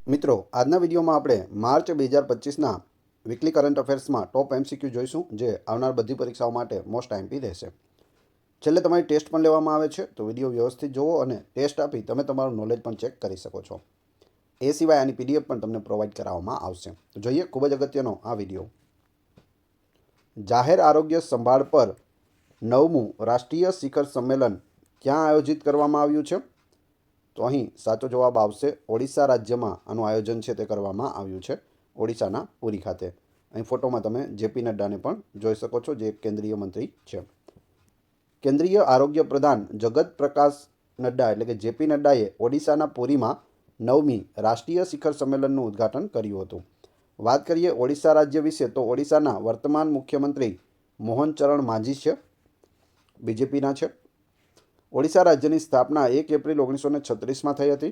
મિત્રો, આજના વિડીયોમાં આપણે માર્ચ 2025ના વીકલી કરંટ અફેર્સમાં ટોપ એમસીક્યુ જોઈશું, જે આવનાર બધી પરીક્ષાઓ માટે મોસ્ટ આઈએમપી રહેશે. છેલ્લે તમારી ટેસ્ટ પણ લેવામાં આવે છે, તો વિડીયો વ્યવસ્થિત જુઓ અને ટેસ્ટ આપી તમે તમારું નોલેજ પણ ચેક કરી શકો છો. એ સિવાય આની પીડીએફ પણ તમને પ્રોવાઈડ કરાવવામાં આવશે. તો જોઈએ ખૂબ જ અગત્યનો આ વિડીયો. જાહેર આરોગ્ય સંભાળ પર 9મું રાષ્ટ્રીય શિખર સંમેલન ક્યાં આયોજિત કરવામાં આવ્યું છે? તો અહીં સાચો જવાબ આવશે ઓડિશા રાજ્યમાં આનું આયોજન છે તે કરવામાં આવ્યું છે, ઓડિશાના પુરી ખાતે. અહીં ફોટોમાં તમે જેપી નડ્ડાને પણ જોઈ શકો છો, જે એક કેન્દ્રીય મંત્રી છે. કેન્દ્રીય આરોગ્ય પ્રધાન જગત પ્રકાશ નડ્ડા એટલે કે જેપી નડ્ડાએ ઓડિશાના પુરીમાં 9મી રાષ્ટ્રીય શિખર સંમેલનનું ઉદ્ઘાટન કર્યું હતું. વાત કરીએ ઓડિશા રાજ્ય વિશે, તો ઓડિશાના વર્તમાન મુખ્યમંત્રી મોહન ચરણ માંઝી છે, બીજેપીના છે. ઓડિશા રાજ્યની સ્થાપના 1 એપ્રિલ 1936માં થઈ હતી.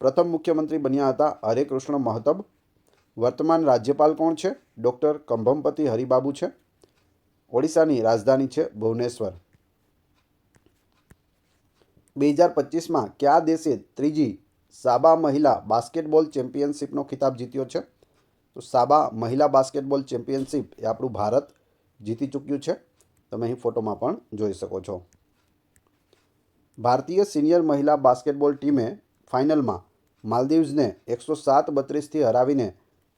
પ્રથમ મુખ્યમંત્રી બન્યા હતા હરેકૃષ્ણ મહતબ. વર્તમાન રાજ્યપાલ કોણ છે? ડૉક્ટર કંભમપતિ હરિબાબુ છે. ઓડિશાની રાજધાની છે ભુવનેશ્વર. 2025માં કયા દેશે ત્રીજી સાબા મહિલા બાસ્કેટબોલ ચેમ્પિયનશિપનો ખિતાબ જીત્યો છે? તો સાબા મહિલા બાસ્કેટબોલ ચેમ્પિયનશિપ એ આપણું ભારત જીતી ચૂક્યું છે. તમે અહીં ફોટોમાં પણ જોઈ શકો છો. ભારતીય સિનિયર મહિલા બાસ્કેટબોલ ટીમે ફાઇનલમાં માલદીવ્સને 107-32થી હરાવીને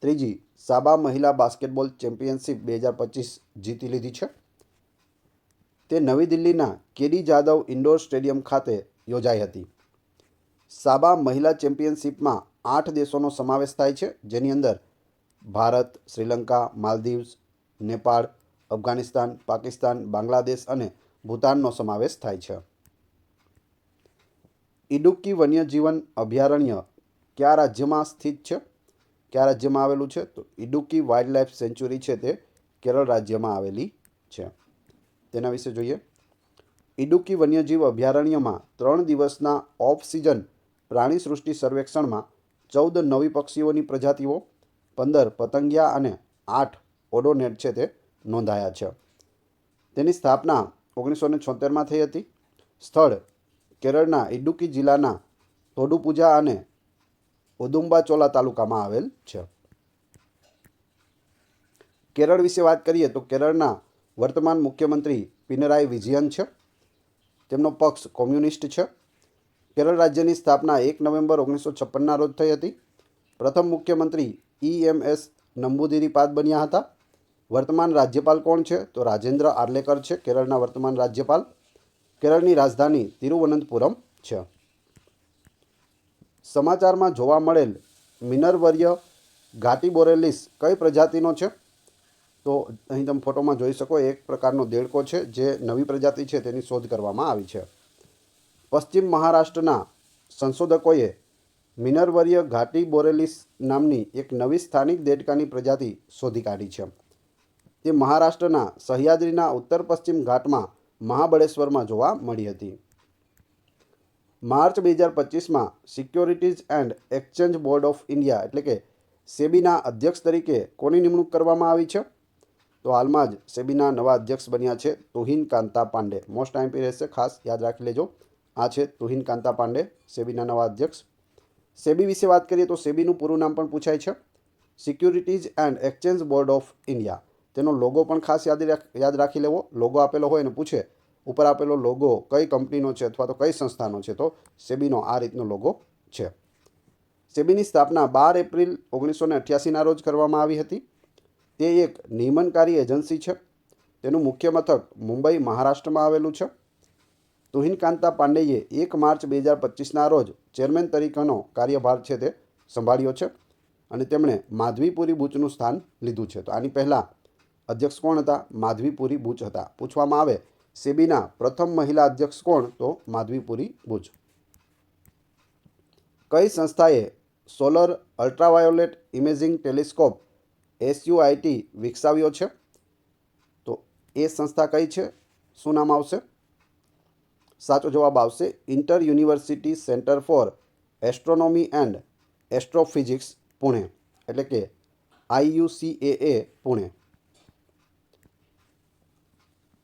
ત્રીજી સાબા મહિલા બાસ્કેટબોલ ચેમ્પિયનશિપ 2025 જીતી લીધી છે. તે નવી દિલ્હીના કેડી જાદવ ઇન્ડોર સ્ટેડિયમ ખાતે યોજાઈ હતી. સાબા મહિલા ચેમ્પિયનશિપમાં 8 દેશોનો સમાવેશ થાય છે, જેની અંદર ભારત, શ્રીલંકા, માલદીવ્સ, નેપાળ, અફઘાનિસ્તાન, પાકિસ્તાન, બાંગ્લાદેશ અને ભૂતાનનો સમાવેશ થાય છે. ઇડુક્કી વન્યજીવન અભયારણ્ય કયા રાજ્યમાં સ્થિત છે? કયા રાજ્યમાં આવેલું છે? તો ઇડુક્કી વાઇલ્ડલાઇફ સેન્ચ્યુરી છે તે કેરળ રાજ્યમાં આવેલી છે. તેના વિશે જોઈએ. ઇડુક્કી વન્યજીવ અભયારણ્યમાં 3 દિવસના ઓફ સિઝન પ્રાણીસૃષ્ટિ સર્વેક્ષણમાં 14 નવી પક્ષીઓની પ્રજાતિઓ, 15 પતંગિયા અને 8 ઓડોનેટ છે તે નોંધાયા છે. તેની સ્થાપના 1976માં થઈ હતી. સ્થળ કેરળના ઇડુક્કી જિલ્લાના થોડુપુઝા અને ઉદુમ્બાચોલા તાલુકામાં આવેલ છે. કેરળ વિશે વાત કરીએ તો કેરળના વર્તમાન મુખ્યમંત્રી પિનરાઈ વિજયન છે. તેમનો પક્ષ કોમ્યુનિસ્ટ છે. કેરળ રાજ્યની સ્થાપના 1 નવેમ્બર 1956ના રોજ થઈ હતી. પ્રથમ મુખ્યમંત્રી EMS નંબુદિરીપાદ બન્યા હતા. વર્તમાન રાજ્યપાલ કોણ છે? તો રાજેન્દ્ર આર્લેકર છે કેરળના વર્તમાન રાજ્યપાલ. કેરળની રાજધાની તિરુવનંતપુરમ છે. સમાચારમાં જોવા મળેલ મિનરવર્ય ઘાટીબોરેલિસ કઈ પ્રજાતિનો છે? તો અહીં તમે ફોટોમાં જોઈ શકો, એક પ્રકારનો દેડકો છે, જે નવી પ્રજાતિ છે તેની શોધ કરવામાં આવી છે. પશ્ચિમ મહારાષ્ટ્રના સંશોધકોએ મિનરવર્ય ઘાટીબોરેલિસ નામની એક નવી સ્થાનિક દેડકાની પ્રજાતિ શોધી કાઢી છે. તે મહારાષ્ટ્રના સહ્યાદ્રીના ઉત્તર પશ્ચિમ ઘાટમાં મહાબળેશ્વરમાં જોવા મળી હતી. માર્ચ 2025માં securities and exchange board of India એટલે કે સેબીના અધ્યક્ષ તરીકે કોની નિમણૂક કરવામાં આવી છે? તો હાલમાં જ સેબીના નવા અધ્યક્ષ બન્યા છે તુહિન કાંતા પાંડે. મોસ્ટ આઈએમપી રહેશે, ખાસ યાદ રાખી લેજો. આ છે તુહિન કાંતા પાંડે, સેબીના નવા અધ્યક્ષ. સેબી વિશે વાત કરીએ તો સેબીનું પૂરું નામ પણ પૂછાય છે, securities and exchange board of India. તેનો લોગો પણ ખાસ યાદ રાખી લેવો. લોગો આપેલો હોય અને પૂછે ઉપર આપેલો લોગો કઈ કંપનીનો છે અથવા તો કઈ સંસ્થાનો છે, તો સેબીનો આ રીતનો લોગો છે. સેબીની સ્થાપના 12 એપ્રિલ 1988ના રોજ કરવામાં આવી હતી. તે એક નિયમનકારી એજન્સી છે. તેનું મુખ્ય મથક મુંબઈ, મહારાષ્ટ્રમાં આવેલું છે. તુહિન કાંતા પાંડેએ 1 માર્ચ 2025ના રોજ ચેરમેન તરીકેનો કાર્યભાર છે તે સંભાળ્યો છે અને તેમણે માધવીપુરી બુચનું સ્થાન લીધું છે. તો આની પહેલાં અધ્યક્ષ કોણ હતા? માધવીપુરી બુચ હતા. પૂછવામાં આવે સેબીના પ્રથમ મહિલા અધ્યક્ષ કોણ? તો માધવીપુરી બુચ. કઈ સંસ્થાએ solar ultraviolet imaging telescope SUIT વિકસાવ્યો છે? તો એ સંસ્થા કઈ છે? શું નામ આવશે? સાચો જવાબ આવશે inter university centre for astronomy and astrophysics Pune એટલે કે IUCAA પુણે.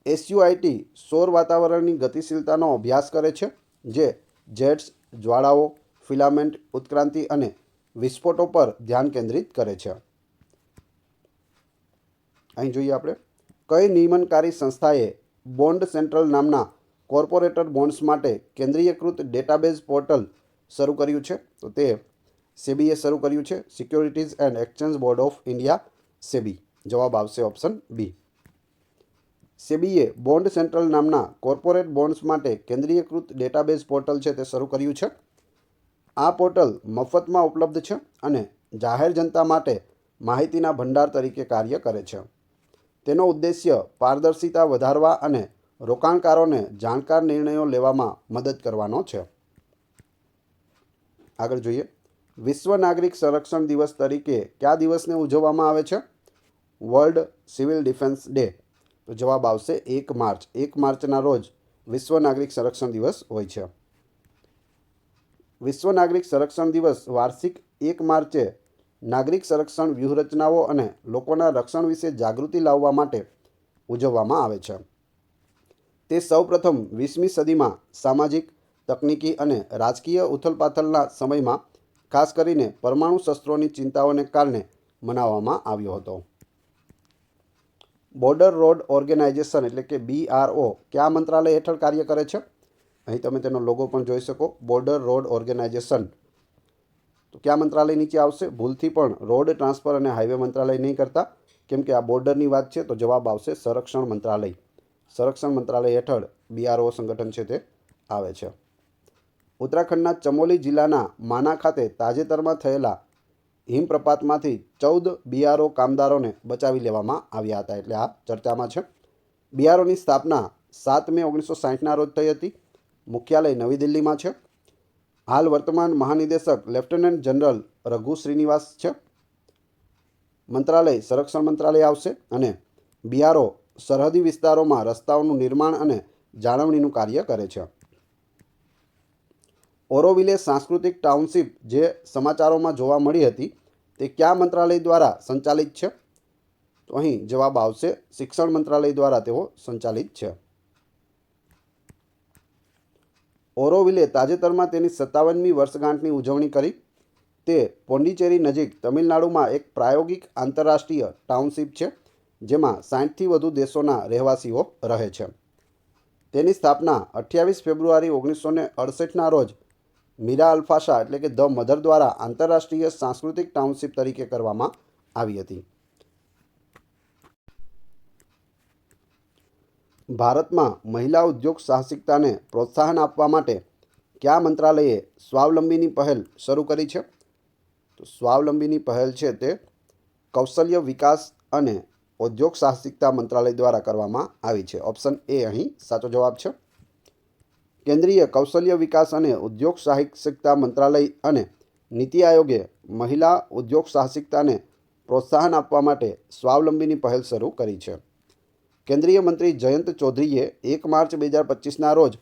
SUIT સૌર વાતાવરણની ગતિશીલતાનો અભ્યાસ કરે છે, જે જેટ્સ, જ્વાળાઓ, ફિલામેન્ટ ઉત્ક્રાંતિ અને વિસ્ફોટો પર ધ્યાન કેન્દ્રિત કરે છે. અહીં જોઈએ આપણે કઈ નિયમનકારી સંસ્થાએ બોન્ડ સેન્ટ્રલ નામના કોર્પોરેટર બોન્ડ્સ માટે કેન્દ્રીયકૃત ડેટાબેઝ પોર્ટલ શરૂ કર્યું છે? તો તે સેબીએ શરૂ કર્યું છે. Securities and exchange board of India, SEBI. જવાબ આવશે ઓપ્શન બી. સેબીએ બોન્ડ સેન્ટ્રલ નામના કોર્પોરેટ બોન્ડ્સ માટે કેન્દ્રીયકૃત ડેટાબેઝ પોર્ટલ છે તે શરૂ કર્યું છે. આ પોર્ટલ મફતમાં ઉપલબ્ધ છે અને જાહેર જનતા માટે માહિતીના ભંડાર તરીકે કાર્ય કરે છે. તેનો ઉદ્દેશ્ય પારદર્શિતા વધારવા અને રોકાણકારોને જાણકાર નિર્ણયો લેવામાં મદદ કરવાનો છે. આગળ જોઈએ વિશ્વ નાગરિક સંરક્ષણ દિવસ તરીકે કયા દિવસને ઉજવવામાં આવે છે? World civil defence day. તો જવાબ આવશે 1 માર્ચ. 1 માર્ચના રોજ વિશ્વ નાગરિક સંરક્ષણ દિવસ હોય છે. વિશ્વ નાગરિક સંરક્ષણ દિવસ વાર્ષિક 1 માર્ચે નાગરિક સંરક્ષણ વ્યૂહરચનાઓ અને લોકોના રક્ષણ વિશે જાગૃતિ લાવવા માટે ઉજવવામાં આવે છે. તે સૌપ્રથમ 20મી સદીમાં સામાજિક, તકનીકી અને રાજકીય ઉથલપાથલના સમયમાં ખાસ કરીને પરમાણુ શસ્ત્રોની ચિંતાઓને કારણે મનાવવામાં આવ્યો હતો. બોર્ડર રોડ ઓર્ગેનાઇઝેશન એટલે કે BRO કયા મંત્રાલય હેઠળ કાર્ય કરે છે? અહીં તમે તેનો લોગો પણ જોઈ શકો. બોર્ડર રોડ ઓર્ગેનાઇઝેશન તો કયા મંત્રાલય નીચે આવશે? ભૂલથી પણ રોડ ટ્રાન્સફર અને હાઈવે મંત્રાલય નહીં કરતા, કેમ કે આ બોર્ડરની વાત છે. તો જવાબ આવશે સંરક્ષણ મંત્રાલય. સંરક્ષણ મંત્રાલય હેઠળ BRO સંગઠન છે તે આવે છે. ઉત્તરાખંડના ચમોલી જિલ્લાના માના ખાતે તાજેતરમાં થયેલા હિમપ્રપાતમાંથી 14 BRO કામદારોને બચાવી લેવામાં આવ્યા હતા, એટલે આ ચર્ચામાં છે. BROની સ્થાપના 7 મે 1960ના રોજ થઈ હતી. મુખ્યાલય નવી દિલ્હીમાં છે. હાલ વર્તમાન મહાનિદેશક લેફ્ટનન્ટ જનરલ રઘુ શ્રીનિવાસ છે. મંત્રાલય સંરક્ષણ મંત્રાલય આવશે અને BRO સરહદી વિસ્તારોમાં રસ્તાઓનું નિર્માણ અને જાળવણીનું કાર્ય કરે છે. ઓરોવિલે સાંસ્કૃતિક ટાઉનશીપ જે સમાચારોમાં જોવા મળી હતી તે કયા મંત્રાલય દ્વારા સંચાલિત છે? તો અહીં જવાબ આવશે શિક્ષણ મંત્રાલય દ્વારા તેઓ સંચાલિત છે. ઓરોવિલે તાજેતરમાં તેની 57મી વર્ષગાંઠની ઉજવણી કરી. તે પોંડિચેરી નજીક તમિલનાડુમાં એક પ્રાયોગિક આંતરરાષ્ટ્રીય ટાઉનશીપ છે જેમાં 60થી વધુ દેશોના રહેવાસીઓ રહે છે. તેની સ્થાપના 28 ફેબ્રુઆરી 1968ના રોજ મીરા અલ્ફાશા એટલે કે ધ મધર દ્વારા આંતરરાષ્ટ્રીય સાંસ્કૃતિક ટાઉનશીપ તરીકે કરવામાં આવી હતી. ભારતમાં મહિલા ઉદ્યોગ સાહસિકતાને પ્રોત્સાહન આપવા માટે કયા મંત્રાલયે સ્વાવલંબીની પહેલ શરૂ કરી છે? તો સ્વાવલંબીની પહેલ છે તે કૌશલ્ય વિકાસ અને ઉદ્યોગ સાહસિકતા મંત્રાલય દ્વારા કરવામાં આવી છે. ઓપ્શન એ અહીં સાચો જવાબ છે. કેન્દ્રીય કૌશલ્ય વિકાસ અને ઉદ્યોગ સાહસિકતા મંત્રાલય અને નીતિ આયોગે મહિલા ઉદ્યોગ સાહસિકતાને પ્રોત્સાહન આપવા માટે સ્વાવલંબીની પહેલ શરૂ કરી છે. કેન્દ્રીય મંત્રી જયંત ચૌધરીએ 1 માર્ચ 2025ના રોજ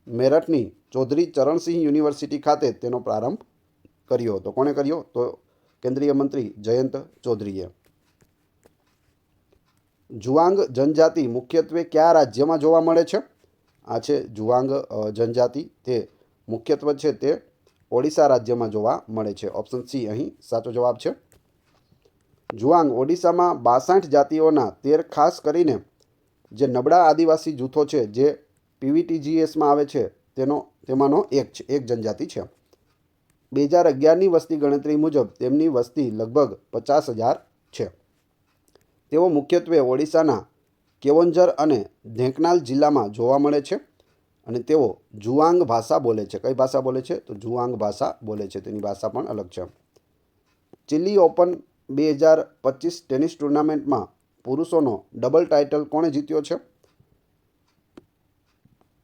મેરઠની ચૌધરી ચરણસિંહ યુનિવર્સિટી ખાતે તેનો પ્રારંભ કર્યો હતો. કોણે કર્યો? તો કેન્દ્રીય મંત્રી જયંત ચૌધરીએ. જુઆંગ જનજાતિ મુખ્યત્વે કયા રાજ્યમાં જોવા મળે છે? આ છે જુઆંગ જનજાતિ. તે મુખ્યત્વે છે તે ઓડિશા રાજ્યમાં જોવા મળે છે. ઓપ્શન સી અહીં સાચો જવાબ છે. જુઆંગ ઓડિશામાં 62 જાતિઓના 13 ખાસ કરીને જે નબળા આદિવાસી જૂથો છે જે PVTGSમાં આવે છે તેમાંનો એક જનજાતિ છે. 2011ની વસ્તી ગણતરી મુજબ તેમની વસ્તી લગભગ 50,000 છે. તેઓ મુખ્યત્વે ઓડિશાના કેવોન્ઝર અને ઢેંકનાલ જિલ્લામાં જોવા મળે છે અને તેઓ જુઆંગ ભાષા બોલે છે. કઈ ભાષા બોલે છે? તો જુઆંગ ભાષા બોલે છે. તેની ભાષા પણ અલગ છે. ચિલી ઓપન 2025 ટેનિસ ટુર્નામેન્ટમાં પુરુષોનો ડબલ ટાઇટલ કોણે જીત્યો છે?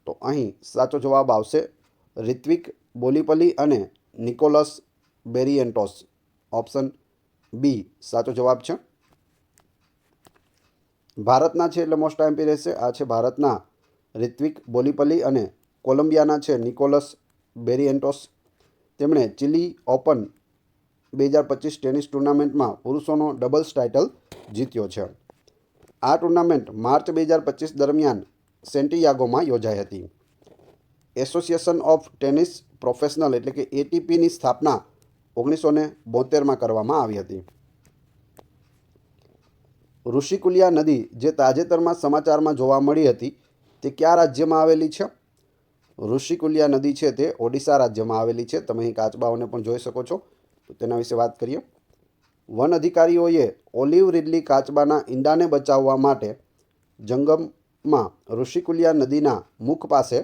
તો અહીં સાચો જવાબ આવશે રિત્વિક બોલીપલી અને નિકોલસ બેરિએન્ટોસ. ઓપ્શન બી સાચો જવાબ છે. ભારતના છે એટલે મોસ્ટ આઈએમપી રહેશે. આ છે ભારતના રિત્વિક બોલીપલી અને કોલંબિયાના છે નિકોલસ બેરિએન્ટોસ. તેમણે ચિલી ઓપન 2025 ટેનિસ ટુર્નામેન્ટમાં પુરુષોનો ડબલ્સ ટાઇટલ જીત્યો છે. આ ટુર્નામેન્ટ માર્ચ 2025 દરમિયાન સેન્ટિયાગોમાં યોજાઈ હતી. એસોસિએશન ઓફ ટેનિસ પ્રોફેશનલ એટલે કે ATPની સ્થાપના 1972માં કરવામાં આવી હતી. ઋષિકુલિયા નદી જે તાજેતરમાં સમાચારમાં જોવા મળી હતી તે કયા રાજ્યમાં આવેલી છે? ઋષિકુલિયા નદી છે તે ઓડિશા રાજ્યમાં આવેલી છે. તમે અહીં કાચબાઓને પણ જોઈ શકો છો. તો તેના વિશે વાત કરીએ. વન અધિકારીઓએ ઓલિવ રીડલી કાચબાના ઈંડાને બચાવવા માટે જંગમમાં ઋષિકુલિયા નદીના મુખ પાસે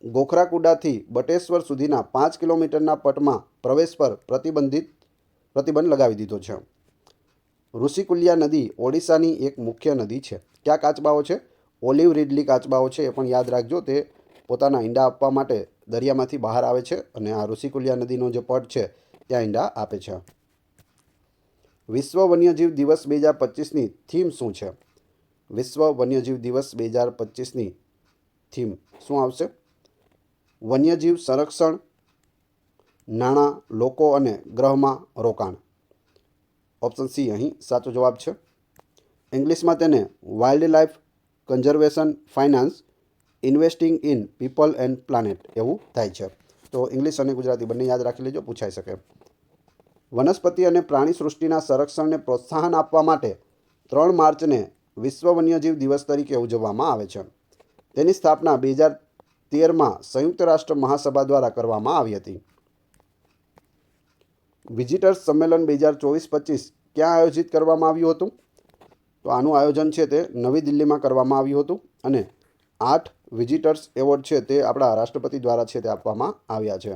ગોખરાકુડાથી બટેશ્વર સુધીના 5 કિલોમીટરના પટમાં પ્રવેશ પર પ્રતિબંધ લગાવી દીધો છે. ઋષિકુલિયા નદી ઓડિશાની એક મુખ્ય નદી છે. કયા કાચબાઓ છે? ઓલિવ રીડલી કાચબાઓ છે. એ પણ યાદ રાખજો. તે પોતાના ઈંડા આપવા માટે દરિયામાંથી બહાર આવે છે અને આ ઋષિકુલિયા નદીનો જે પટ છે ત્યાં ઈંડા આપે છે. વિશ્વ વન્યજીવ દિવસ 2025ની થીમ શું છે? વિશ્વ વન્યજીવ દિવસ 2025ની થીમ શું આવશે? વન્યજીવ સંરક્ષણ, નાણાં, લોકો અને ગ્રહમાં રોકાણ. ઓપ્શન સી અહીં સાચો જવાબ છે. ઇંગ્લિશમાં તેને wild life conservation finance investing in people and planet એવું થાય છે. તો ઇંગ્લિશ અને ગુજરાતી બંને યાદ રાખી લેજો, પૂછાઈ શકે. વનસ્પતિ અને પ્રાણી સૃષ્ટિના સંરક્ષણને પ્રોત્સાહન આપવા માટે 3 માર્ચને વિશ્વ વન્યજીવ દિવસ તરીકે ઉજવવામાં આવે છે. તેની સ્થાપના 2013માં સંયુક્ત રાષ્ટ્ર મહાસભા દ્વારા કરવામાં આવી હતી. વિઝિટર્સ સંમેલન 2024-25 ક્યાં આયોજિત કરવામાં આવ્યું હતું? તો આનું આયોજન છે તે નવી દિલ્હીમાં કરવામાં આવ્યું હતું અને 8 વિઝિટર્સ એવોર્ડ છે તે આપણા રાષ્ટ્રપતિ દ્વારા છે તે આપવામાં આવ્યા છે.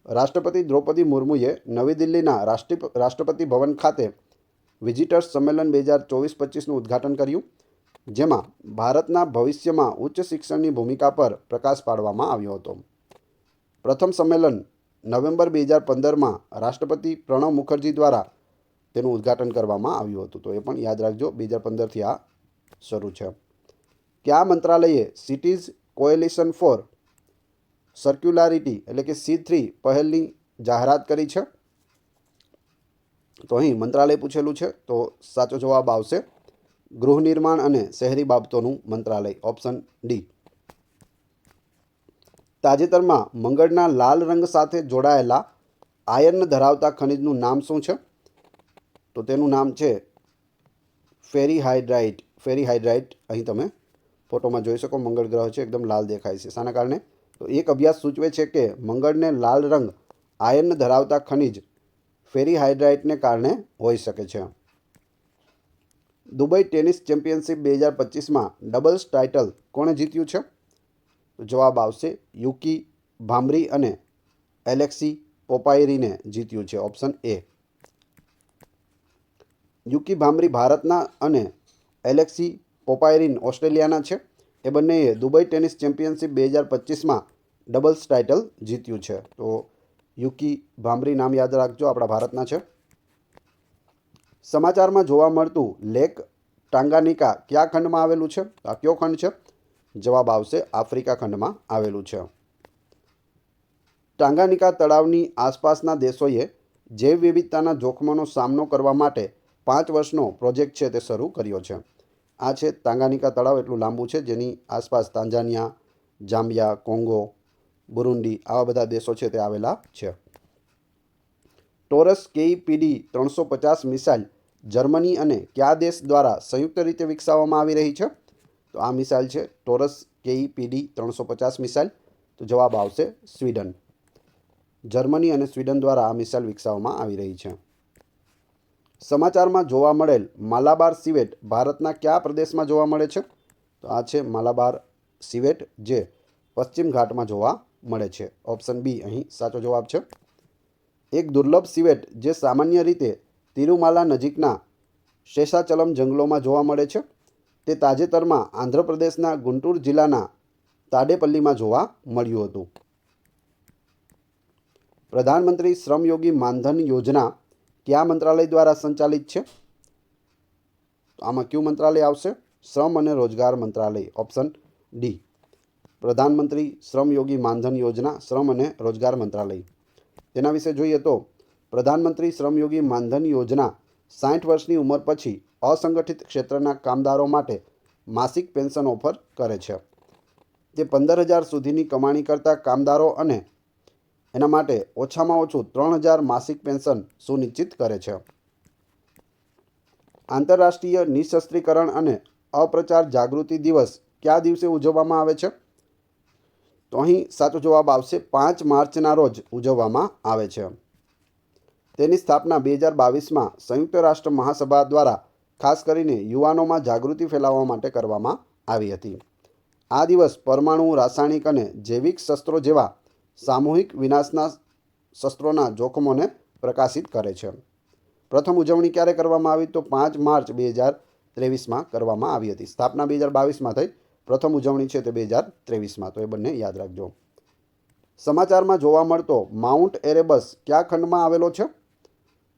રાષ્ટ્રપતિ દ્રૌપદી મુર્મુએ નવી દિલ્હીના રાષ્ટ્રપતિ ભવન ખાતે વિઝિટર્સ સંમેલન 2024-25નું ઉદ્ઘાટન કર્યું, જેમાં ભારતના ભવિષ્યમાં ઉચ્ચ શિક્ષણની ભૂમિકા પર પ્રકાશ પાડવામાં આવ્યો હતો. પ્રથમ સંમેલન નવેમ્બર 2015માં રાષ્ટ્રપતિ પ્રણવ મુખર્જી દ્વારા તેનું ઉદ્ઘાટન કરવામાં આવ્યું હતું. તો એ પણ યાદ રાખજો, 2015થી આ શરૂ છે. કયા મંત્રાલયે સિટીઝ કોએલિશન ફોર સર્ક્યુલારિટી એટલે કે C3 પહેલની જાહેરાત કરી છે? તો અહીં મંત્રાલય પૂછેલું છે. તો સાચો જવાબ આવશે ગૃહ નિર્માણ અને શહેરી બાબતોનું મંત્રાલય. Option D. તાજેતરમાં મંગળના લાલ રંગ સાથે જોડાયેલા આયર્ન ધરાવતા ખનિજનું નામ શું છે? તો તેનું નામ છે ફેરીહાઇડ્રાઇટ. ફેરીહાઇડ્રાઇટ અહીં તમે ફોટોમાં જોઈ શકો. મંગળ ગ્રહ છે, એકદમ લાલ દેખાય છે. શાના કારણે? તો એક અભ્યાસ સૂચવે છે કે મંગળને લાલ રંગ આયર્ન ધરાવતા ખનિજ ફેરીહાઇડ્રાઇટને કારણે હોઈ શકે છે. દુબઈ ટેનિસ ચેમ્પિયનશિપ 2025માં ડબલ્સ ટાઇટલ કોણે જીત્યું છે? જવાબ આવશે યુકી ભામ્રી અને એલેક્સી પોપાયરીને જીત્યું છે. Option A. યુકી ભામ્રી ભારતના અને એલેક્સી પોપાયરીન ઓસ્ટ્રેલિયાના છે. એ બંનેએ દુબઈ ટેનિસ ચેમ્પિયનશિપ 2025માં ડબલ્સ ટાઇટલ જીત્યું છે. તો યુકી ભામ્રી નામ યાદ રાખજો, આપણા ભારતના છે. સમાચારમાં જોવા મળતું લેક ટાંગાનિકા કયા ખંડમાં આવેલું છે? આ કયો ખંડ છે? જવાબ આવશે આફ્રિકા ખંડમાં આવેલું છે. ટાંગાનિકા તળાવની આસપાસના દેશોએ જૈવ વિવિધતાના જોખમોનો સામનો કરવા માટે 5 વર્ષનો પ્રોજેક્ટ છે તે શરૂ કર્યો છે. આ છે ટાંગાનિકા તળાવ. એટલું લાંબુ છે, જેની આસપાસ તાંજાનિયા, જામ્બિયા, કોંગો, બુરુંડી આવા બધા દેશો છે તે આવેલા છે. ટોરસ KEPD-350 મિસાઇલ જર્મની અને કયા દેશ દ્વારા સંયુક્ત રીતે વિકસાવવામાં આવી રહી છે? તો આ મિસાઇલ છે ટોરસ KEPD-350 મિસાઇલ. તો જવાબ આવશે સ્વીડન. જર્મની અને સ્વીડન દ્વારા આ મિસાઇલ વિકસાવવામાં આવી રહી છે. સમાચારમાં જોવા મળેલ માલાબાર સિવેટ ભારતના કયા પ્રદેશમાં જોવા મળે છે? તો આ છે માલાબાર સિવેટ, જે પશ્ચિમ ઘાટમાં જોવા મળે છે. ઓપ્શન બી અહીં સાચો જવાબ છે. એક દુર્લભ સિવેટ જે સામાન્ય રીતે તિરુમાલા નજીકના શેષાચલમ જંગલોમાં જોવા મળે છે, તે તાજેતરમાં આંધ્રપ્રદેશના ગુંટૂર જિલ્લાના તાડેપલ્લીમાં જોવા મળ્યું હતું. પ્રધાનમંત્રી શ્રમયોગી માનધન યોજના કયા મંત્રાલય દ્વારા સંચાલિત છે? આમાં કયું મંત્રાલય આવશે? શ્રમ અને રોજગાર મંત્રાલય. Option D. પ્રધાનમંત્રી શ્રમયોગી માનધન યોજના શ્રમ અને રોજગાર મંત્રાલય. તેના વિશે જોઈએ તો પ્રધાનમંત્રી શ્રમયોગી માનધન યોજના 60 વર્ષની ઉંમર પછી અસંગઠિત ક્ષેત્રના કામદારો માટે માસિક પેન્શન ઓફર કરે છે. તે 15,000 સુધીની કમાણી કરતા કામદારો અને એના માટે ઓછામાં ઓછું 3,000 માસિક પેન્શન સુનિશ્ચિત કરે છે. આંતરરાષ્ટ્રીય નિઃશસ્ત્રીકરણ અને અપ્રચાર જાગૃતિ દિવસ કયા દિવસે ઉજવવામાં આવે છે? તો અહીં સાચો જવાબ આવશે 5 માર્ચના રોજ ઉજવવામાં આવે છે. તેની સ્થાપના 2022માં સંયુક્ત રાષ્ટ્ર મહાસભા દ્વારા ખાસ કરીને યુવાનોમાં જાગૃતિ ફેલાવવા માટે કરવામાં આવી હતી. આ દિવસ પરમાણુ, રાસાયણિક અને જૈવિક શસ્ત્રો જેવા સામૂહિક વિનાશના શસ્ત્રોના જોખમોને પ્રકાશિત કરે છે. પ્રથમ ઉજવણી ક્યારે કરવામાં આવી? તો 5 માર્ચ 2023માં કરવામાં આવી હતી. સ્થાપના 2022માં થઈ, પ્રથમ ઉજવણી છે તે 2023માં. તો એ બંને યાદ રાખજો. સમાચારમાં જોવા મળતો માઉન્ટ એરેબસ કયા ખંડમાં આવેલો છે?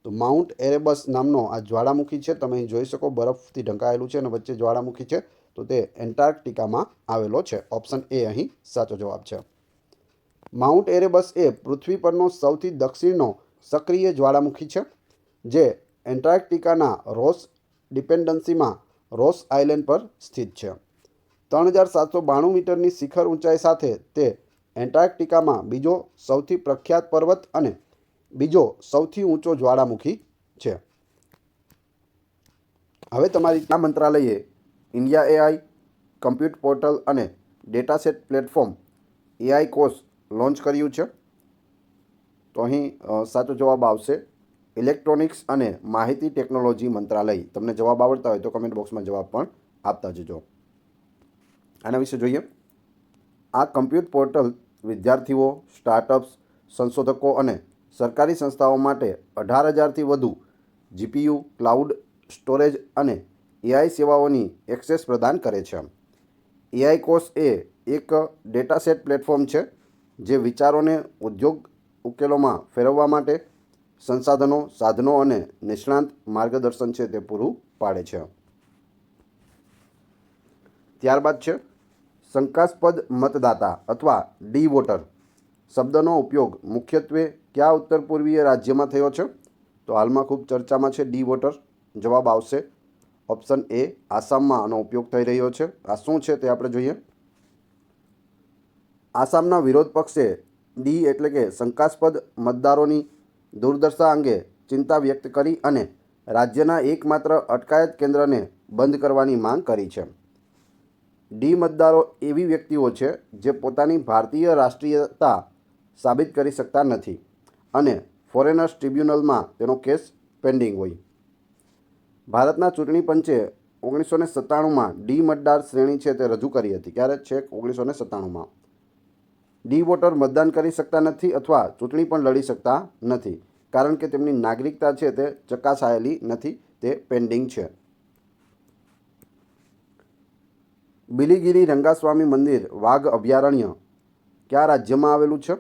તો માઉન્ટ એરેબસ નામનો આ જ્વાળામુખી છે, તમે અહીં જોઈ શકો, બરફથી ઢંકાયેલું છે અને વચ્ચે જ્વાળામુખી છે. તો તે એન્ટાર્કટિકામાં આવેલો છે. ઓપ્શન એ અહીં સાચો જવાબ છે. માઉન્ટ એરેબસ એ પૃથ્વી પરનો સૌથી દક્ષિણનો સક્રિય જ્વાળામુખી છે, જે એન્ટાર્કટિકાના રોસ ડિપેન્ડન્સીમાં રોસ આઇલેન્ડ પર સ્થિત છે. 3,792 મીટરની શિખર ઊંચાઈ સાથે તે એન્ટાર્કટિકામાં બીજો સૌથી પ્રખ્યાત પર્વત અને બીજો સૌથી ઊંચો જ્વાળામુખી છે. હવે તમારી આ મંત્રાલયે ઇન્ડિયા એઆઈ, કમ્પ્યુટ પોર્ટલ અને dataset platform AI course launch કર્યું છે. તો અહીં સાચો જવાબ આવશે ઇલેક્ટ્રોનિક્સ અને માહિતી ટેકનોલોજી મંત્રાલય. તમને જવાબ આવડતા હોય તો કમેન્ટ બોક્સમાં જવાબ પણ આપતા જજો. આના વિશે જોઈએ. આ કમ્પ્યુટ પોર્ટલ વિદ્યાર્થીઓ, સ્ટાર્ટઅપ્સ, સંશોધકો અને સરકારી સંસ્થાઓ માટે 18,000થી વધુ જીપીયુ, ક્લાઉડ સ્ટોરેજ અને એઆઈ સેવાઓની એક્સેસ પ્રદાન કરે છે. એઆઈ કોર્સ એ એક ડેટાસેટ પ્લેટફોર્મ છે જે વિચારોને ઉદ્યોગ ઉકેલોમાં ફેરવવા માટે સંસાધનો, સાધનો અને નિષ્ણાંત માર્ગદર્શન છે તે પૂરું પાડે છે. ત્યારબાદ છે શંકાસ્પદ મતદાતા અથવા ડી વોટર શબ્દનો ઉપયોગ મુખ્યત્વે કયા ઉત્તર પૂર્વીય રાજ્યમાં થયો છે? તો હાલમાં ખૂબ ચર્ચામાં છે ડી વોટર. જવાબ આવશે ઓપ્શન એ, આસામમાં આનો ઉપયોગ થઈ રહ્યો છે. આ શું છે તે આપણે જોઈએ. આસામના વિરોધ પક્ષે ડી એટલે કે શંકાસ્પદ મતદારોની દુર્દશા અંગે ચિંતા વ્યક્ત કરી અને રાજ્યના એકમાત્ર અટકાયત કેન્દ્રને બંધ કરવાની માંગ કરી છે. ડી મતદારો એવી વ્યક્તિઓ છે જે પોતાની ભારતીય રાષ્ટ્રીયતા સાબિત કરી શકતા નથી અને ફોરેનર્સ ટ્રિબ્યુનલમાં તેનો કેસ પેન્ડિંગ હોય. ભારતના ચૂંટણી પંચે 1997માં ડી મતદાર શ્રેણી છે તે રજૂ કરી હતી. ક્યારે? છેક 1997માં. ડી વોટર મતદાન કરી શકતા નથી અથવા ચૂંટણી પણ લડી શકતા નથી કારણ કે તેમની નાગરિકતા છે તે ચકાસાયેલી નથી, તે પેન્ડિંગ છે. બિલીગિરી રંગાસ્વામી મંદિર વાઘ અભયારણ્ય કયા રાજ્યમાં આવેલું છે?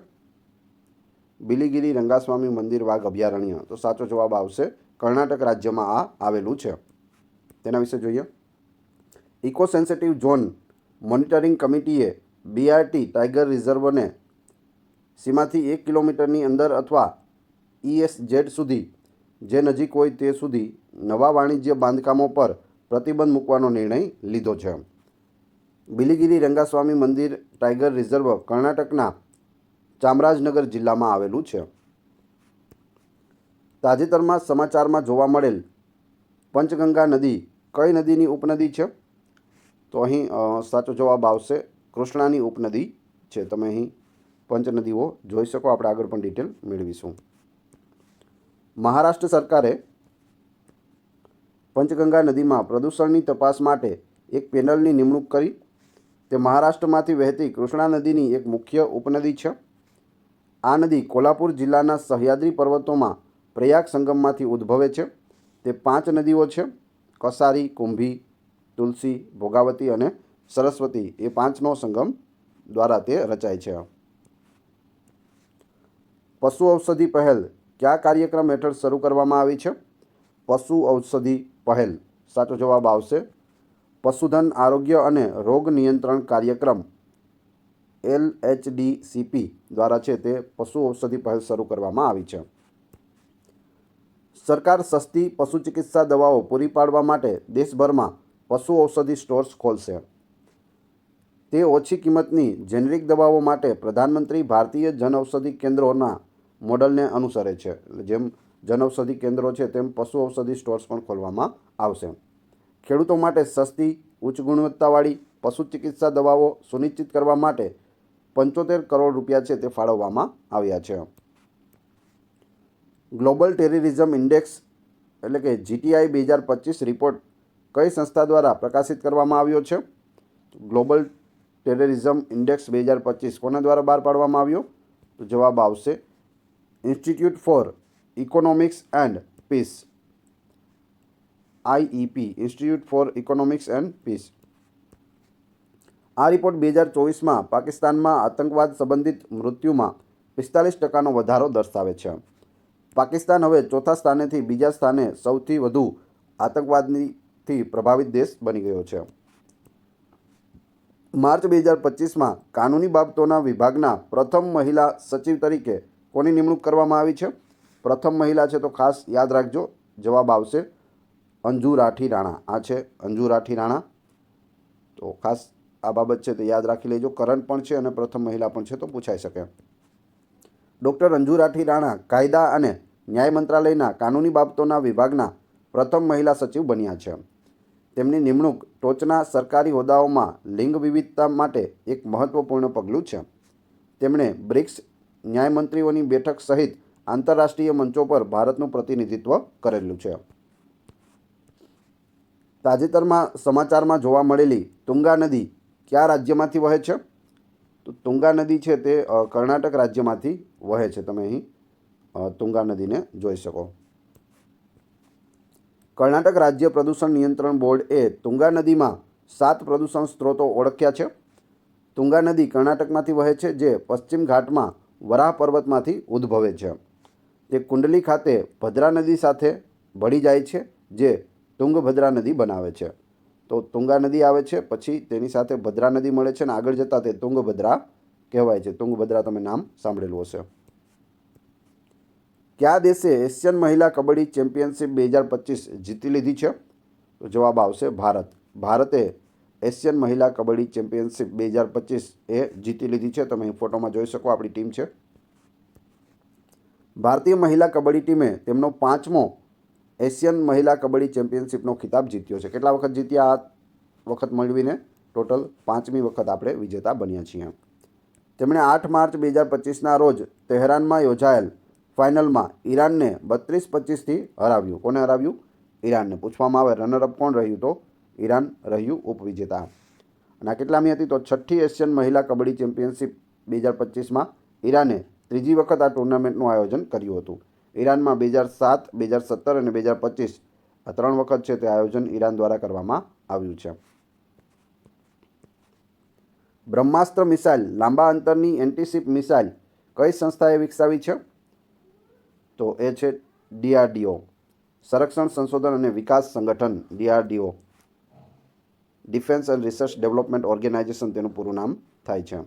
બિલીગિરી રંગાસ્વામી મંદિર વાઘ અભયારણ્ય. તો સાચો જવાબ આવશે કર્ણાટક રાજ્યમાં આ આવેલું છે. તેના વિશે જોઈએ. ઇકો સેન્સિટિવ ઝોન મોનિટરિંગ કમિટીએ બીઆરટી ટાઈગર રિઝર્વને સીમાથી 1 કિલોમીટરની અંદર અથવા ESZ સુધી, જે નજીક હોય તે સુધી નવા વાણિજ્ય બાંધકામો પર પ્રતિબંધ મૂકવાનો નિર્ણય લીધો છે. બિલીગિરી રંગાસ્વામી મંદિર ટાઈગર રિઝર્વ કર્ણાટકના ચામરાજનગર જિલ્લામાં આવેલું છે. તાજેતરમાં સમાચારમાં જોવા મળેલ પંચગંગા નદી કઈ નદીની ઉપનદી છે? તો અહીં સાચો જવાબ આવશે કૃષ્ણાની ઉપનદી છે. તમે અહીં પંચ નદીઓ જોઈ શકો. આપણે આગળ પણ ડિટેલ મેળવીશું. મહારાષ્ટ્ર સરકારે પંચગંગા નદીમાં પ્રદૂષણની તપાસ માટે એક પેનલની નિમણૂક કરી. તે મહારાષ્ટ્રમાંથી વહેતી કૃષ્ણા નદીની એક મુખ્ય ઉપનદી છે. આ નદી કોલ્હાપુર જિલ્લાના સહ્યાદ્રી પર્વતોમાં પ્રયાગ સંગમમાંથી ઉદ્ભવે છે. તે 5 નદીઓ છે: કસારી, કુંભી, તુલસી, ભોગાવતી અને સરસ્વતી. એ 5નો સંગમ દ્વારા તે રચાય છે. પશુ ઔષધિ પહેલ કયા કાર્યક્રમ હેઠળ શરૂ કરવામાં આવી છે? પશુ ઔષધિ પહેલ. સાચો જવાબ આવશે પશુધન આરોગ્ય અને રોગ નિયંત્રણ કાર્યક્રમ LHDCP દ્વારા છે તે પશુ ઔષધિ પહેલ શરૂ કરવામાં આવી છે. સરકાર સસ્તી પશુ ચિકિત્સા દવાઓ પૂરી પાડવા માટે દેશભરમાં પશુ ઔષધિ સ્ટોર્સ ખોલશે. તે ઓછી કિંમતની જેનરિક દવાઓ માટે પ્રધાનમંત્રી ભારતીય જનઔષધિ કેન્દ્રોના મોડલને અનુસરે છે. જેમ જનઔષધિ કેન્દ્રો છે તેમ પશુ ઔષધિ સ્ટોર્સ પણ ખોલવામાં આવશે. ખેડૂતો માટે સસ્તી ઉચ્ચ ગુણવત્તાવાળી પશુ ચિકિત્સા દવાઓ સુનિશ્ચિત કરવા માટે 75 કરોડ રૂપિયા છે તે ફાળવવામાં આવ્યા છે. ગ્લોબલ ટેરરિઝમ ઇન્ડેક્સ એટલે કે GTI 2025 રિપોર્ટ કઈ સંસ્થા દ્વારા પ્રકાશિત કરવામાં આવ્યો છે? ગ્લોબલ ટેરરિઝમ ઇન્ડેક્સ 2025 કોના દ્વારા બહાર પાડવામાં આવ્યો? તો જવાબ આવશે institute for economics and peace, IEP, institute for economics and peace. આ રિપોર્ટ 2024માં પાકિસ્તાનમાં આતંકવાદ સંબંધિત મૃત્યુમાં 45% વધારો દર્શાવે છે. પાકિસ્તાન હવે ચોથા સ્થાનેથી બીજા સ્થાને સૌથી વધુ આતંકવાદથી પ્રભાવિત દેશ બની ગયો છે. માર્ચ 2025માં કાનૂની બાબતોના વિભાગના પ્રથમ મહિલા સચિવ તરીકે કોની નિમણૂક કરવામાં આવી છે? પ્રથમ મહિલા છે તો ખાસ યાદ રાખજો, જવાબ આવશે અંજુ રાઠી રાણા. આ છે અંજુ રાઠી રાણા. તો ખાસ આ બાબત છે તે યાદ રાખી લેજો. કરંટ પણ છે અને પ્રથમ મહિલા પણ છે તો પૂછાઈ શકે. ડૉક્ટર અંજુ રાઠી રાણા કાયદા અને ન્યાય મંત્રાલયના કાનૂની બાબતોના વિભાગના પ્રથમ મહિલા સચિવ બન્યા છે. તેમની નિમણૂક ટોચના સરકારી હોદ્દાઓમાં લિંગ વિવિધતા માટે એક મહત્વપૂર્ણ પગલું છે. તેમણે બ્રિક્સ ન્યાયમંત્રીઓની બેઠક સહિત આંતરરાષ્ટ્રીય મંચો પર ભારતનું પ્રતિનિધિત્વ કરેલું છે. તાજેતરમાં સમાચારમાં જોવા મળેલી તુંગા નદી કયા રાજ્યમાંથી વહે છે? તો તુંગા નદી છે તે કર્ણાટક રાજ્યમાંથી વહે છે. તમે અહીં તુંગા નદીને જોઈ શકો. કર્ણાટક રાજ્ય પ્રદૂષણ નિયંત્રણ બોર્ડે તુંગા નદીમાં 7 પ્રદૂષણ સ્ત્રોતો ઓળખ્યા છે. તુંગા નદી કર્ણાટકમાંથી વહે છે જે પશ્ચિમ ઘાટમાં વરાહ પર્વતમાંથી ઉદ્ભવે છે. તે કુંડલી ખાતે ભદ્રા નદી સાથે ભળી જાય છે જે તુંગભદ્રા નદી બનાવે છે. તો તુંગા નદી આવે છે, પછી તેની સાથે ભદ્રા નદી મળે છે અને આગળ જતાં તે તુંગભદ્રા કહેવાય છે. તુંગભદ્રા તમે નામ સાંભળેલું હશે. કયા દેશે એશિયન મહિલા કબડ્ડી ચેમ્પિયનશિપ 2025 જીતી લીધી છે? તો જવાબ આવશે ભારત. ભારતે એશિયન મહિલા કબડ્ડી ચેમ્પિયનશિપ 2025 એ જીતી લીધી છે. તમે ફોટોમાં જોઈ શકો આપણી ટીમ છે. ભારતીય મહિલા કબડ્ડી ટીમે તેમનો 5મો એશિયન મહિલા કબડ્ડી ચેમ્પિયનશિપનો ખિતાબ જીત્યો છે. કેટલા વખત જીત્યા? આ વખત મળવીને ટોટલ 5મી વખત આપણે વિજેતા બન્યા છીએ. તેમણે 8 માર્ચ 2025ના રોજ તહેરાનમાં યોજાયેલ ફાઇનલમાં ઈરાનને 32-25થી હરાવ્યું. કોને હરાવ્યું? ઈરાનને. પૂછવામાં આવે રનરઅપ કોણ રહ્યું? તો ઈરાન રહ્યું ઉપવિજેતા. અને આ કેટલામી હતી? તો 6ઠ્ઠી એશિયન મહિલા કબડ્ડી ચેમ્પિયનશિપ 2025માં ઈરાને ત્રીજી વખત આ ટુર્નામેન્ટનું આયોજન કર્યું હતું. ઈરાનમાં 2007, 2017 અને 2025 આ 3 વખત છે તે આયોજન ઈરાન દ્વારા કરવામાં આવ્યું છે. બ્રહ્માસ્ત્ર મિસાઇલ લાંબા અંતરની એન્ટીશિપ મિસાઇલ કઈ સંસ્થાએ વિકસાવી છે? તો એ છે DRDO, સંરક્ષણ સંશોધન અને વિકાસ સંગઠન. DRDO, defence and research development organisation તેનું પૂરું નામ થાય છે.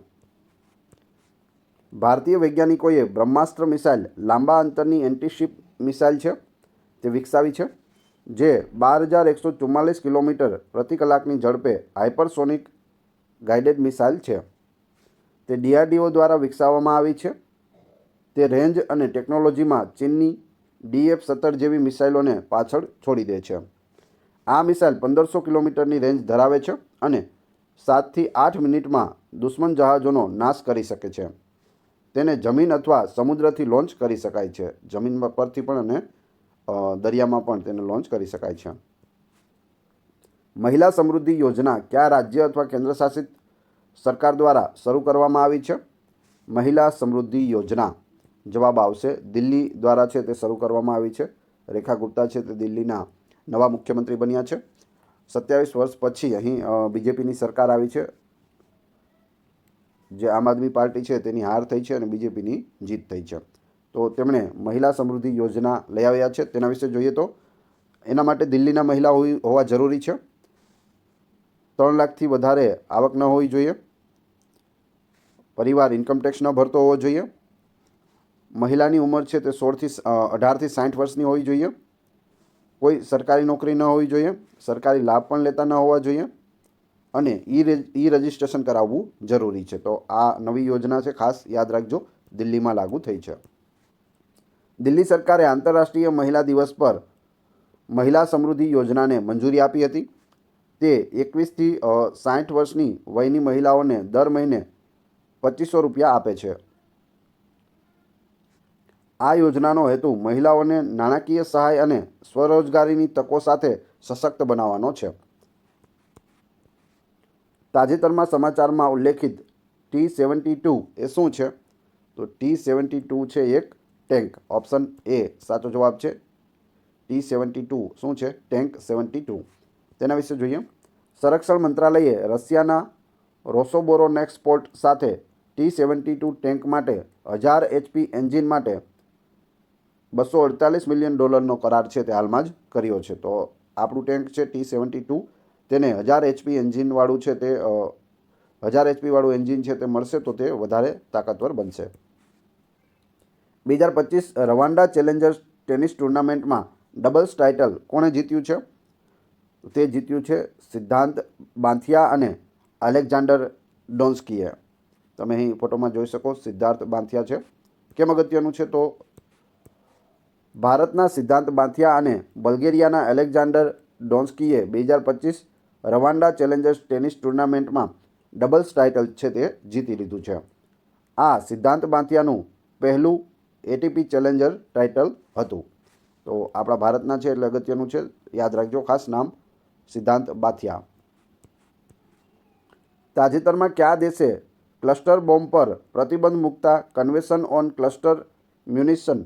ભારતીય વૈજ્ઞાનિકોએ બ્રહ્માસ્ત્ર મિસાઇલ લાંબા અંતરની એન્ટીશિપ મિસાઇલ છે તે વિકસાવી છે જે 12,144 કિલોમીટર પ્રતિ કલાકની ઝડપે હાઇપરસોનિક ગાઇડેડ મિસાઇલ છે. તે DRDO દ્વારા વિકસાવવામાં આવી છે. તે રેન્જ અને ટેકનોલોજીમાં ચીનની DF-17 જેવી મિસાઇલોને પાછળ છોડી દે છે. આ મિસાઇલ 1500 કિલોમીટરની રેન્જ ધરાવે છે અને 7થી 8 મિનિટમાં દુશ્મન જહાજોનો નાશ કરી શકે છે. તેને જમીન અથવા સમુદ્રથી લોન્ચ કરી શકાય છે. જમીન પરથી પણ અને દરિયામાં પણ તેને લોન્ચ કરી શકાય છે. મહિલા સમૃદ્ધિ યોજના કયા રાજ્ય અથવા કેન્દ્રશાસિત સરકાર દ્વારા શરૂ કરવામાં આવી છે? મહિલા સમૃદ્ધિ યોજના જવાબ આવશે દિલ્હી દ્વારા છે તે શરૂ કરવામાં આવી છે. રેખા ગુપ્તા છે તે દિલ્હીના નવા મુખ્યમંત્રી બન્યા છે. 27 વર્ષ પછી અહીં BJPની સરકાર આવી છે. જે આમ આદમી પાર્ટી છે તેની હાર થઈ છે અને BJPની જીત થઈ છે. તો તેમણે મહિલા સમૃદ્ધિ યોજના લઈ આવ્યા છે. તેના વિશે જોઈએ તો એના માટે દિલ્હીના મહિલા હોવા જરૂરી છે. 3 લાખથી વધારે આવક ન હોવી જોઈએ. પરિવાર ઇન્કમટેક્સ ન ભરતો હોવો જોઈએ. મહિલાની ઉંમર છે તે 18થી 60 વર્ષની હોવી જોઈએ. કોઈ સરકારી નોકરી ન હોવી જોઈએ. સરકારી લાભ પણ લેતા ન હોવા જોઈએ. અને ઈ રજિસ્ટ્રેશન કરાવવું જરૂરી છે. તો આ નવી યોજના છે, ખાસ યાદ રાખજો, દિલ્હીમાં લાગુ થઈ છે. દિલ્હી સરકારે આંતરરાષ્ટ્રીય મહિલા દિવસ પર મહિલા સમૃદ્ધિ યોજનાને મંજૂરી આપી હતી. તે 21થી 60 વર્ષની વયની મહિલાઓને દર મહિને ₹2500 આપે છે. આ યોજનાનો હેતુ મહિલાઓને નાણાકીય સહાય અને સ્વરોજગારીની તકો સાથે સશક્ત બનાવવાનો છે. તાજેતરમાં સમાચારમાં ઉલ્લેખિત T-72 એ શું છે? તો T-72 છે એક ટેન્ક. ઓપ્શન એ સાચો જવાબ છે. T-72 શું છે? ટેન્ક 72. તેના વિશે જોઈએ. સંરક્ષણ મંત્રાલયે રશિયાના રોસોબોરોનેક્સપોર્ટ સાથે T-72 ટેન્ક માટે 1000 HP એન્જિન માટે $248 મિલિયન કરાર છે તે હાલમાં જ કર્યો છે. તો આપણું ટેન્ક છે T-72, તેને 1000 HP એન્જિનવાળું છે તે 1000 HP વાળું એન્જિન છે તે મળશે તો તે વધારે તાકાતવર બનશે. 2025 રવાન્ડા ચેલેન્જર્સ ટેનિસ ટુર્નામેન્ટમાં ડબલ્સ ટાઇટલ કોણે જીત્યું છે? તે જીત્યું છે સિદ્ધાંત બાંથિયા અને અલેક્ઝાન્ડર ડોન્સ્કીએ. તમે અહીં ફોટોમાં જોઈ શકો, સિદ્ધાર્થ બાંથિયા છે. કેમ અગત્યનું છે? તો ભારતના સિદ્ધાંત બાંથિયા અને બલ્ગેરિયાના એલેક્ઝાન્ડર ડોન્સ્કીએ 2025 રવાન્ડા ચેલેન્જર્સ ટેનિસ ટુર્નામેન્ટમાં ડબલ્સ ટાઇટલ છે તે જીતી લીધું છે. આ સિદ્ધાંત બાંથિયાનું પહેલું ATP ચેલેન્જર ટાઇટલ હતું. તો આપણા ભારતના છે એટલે અગત્યનું છે, યાદ રાખજો ખાસ નામ, સિદ્ધાંત બાંથિયા. તાજેતરમાં કયા દેશે ક્લસ્ટર બોમ્બ પર પ્રતિબંધ મૂકતા કન્વેન્શન ઓન ક્લસ્ટર મ્યુનિશન